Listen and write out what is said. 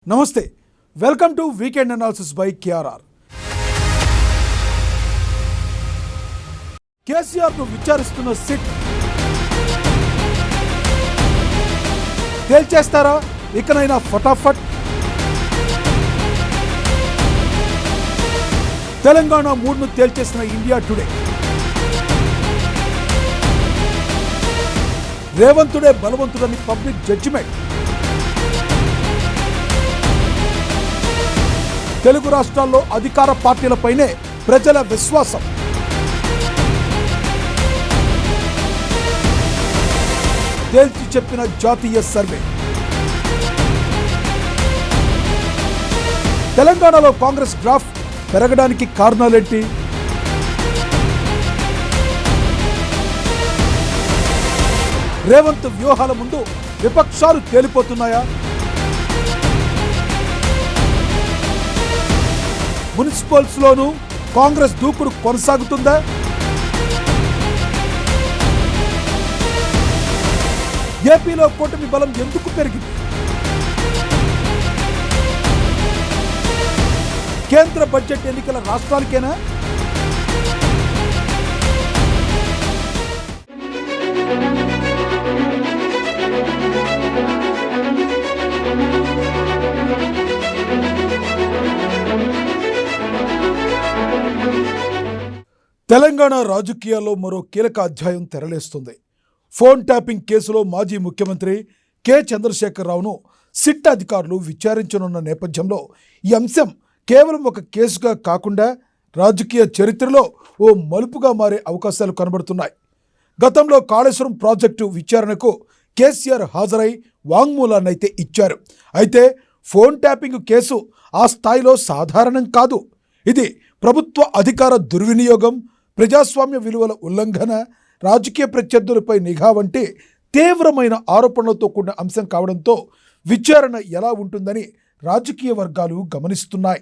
నమస్తే, welcome to weekend analysis by KRR. కేసీఆర్ను విచారిస్తున్న సిట్ తేల్చేస్తారా ఇకనైనా ఫటాఫట్? తెలంగాణ మూడ్ను తేల్చేసిన ఇండియా టుడే. రేవంతుడే బలవంతుడని పబ్లిక్ జడ్జిమెంట్. తెలుగు రాష్ట్రాల్లో అధికార పార్టీలపైనే ప్రజల విశ్వాసం. తేల్చి చెప్పిన జాతీయ సర్వే. తెలంగాణలో కాంగ్రెస్ గ్రాఫ్ పెరగడానికి కారణాలేంటి? రేవంత్ వ్యూహాల ముందు విపక్షాలు తేలిపోతున్నాయా? మున్సిపల్స్ లోనూ కాంగ్రెస్ దూకుడు కొనసాగుతుందా? ఏపీలో కూటమి బలం ఎందుకు పెరిగింది? కేంద్ర బడ్జెట్ ఎన్నికల రాష్ట్రానికేనా? తెలంగాణ రాజకీయాల్లో మరో కీలక అధ్యాయం తెరలేస్తుంది. ఫోన్ ట్యాపింగ్ కేసులో మాజీ ముఖ్యమంత్రి కె చంద్రశేఖరరావును సిట్ అధికారులు విచారించనున్న నేపథ్యంలో ఈ అంశం కేవలం ఒక కేసుగా కాకుండా రాజకీయ చరిత్రలో ఓ మలుపుగా మారే అవకాశాలు కనబడుతున్నాయి. గతంలో కాళేశ్వరం ప్రాజెక్టు విచారణకు కేసీఆర్ హాజరై వాంగ్మూలాన్నైతే ఇచ్చారు. అయితే ఫోన్ ట్యాపింగ్ కేసు ఆ స్థాయిలో సాధారణం కాదు. ఇది ప్రభుత్వ అధికార దుర్వినియోగం, ప్రజాస్వామ్య విలువల ఉల్లంఘన, రాజకీయ ప్రత్యర్థులపై నిఘా వంటి తీవ్రమైన ఆరోపణలతో కూడిన అంశం కావడంతో విచారణ ఎలా ఉంటుందని రాజకీయ వర్గాలు గమనిస్తున్నాయి.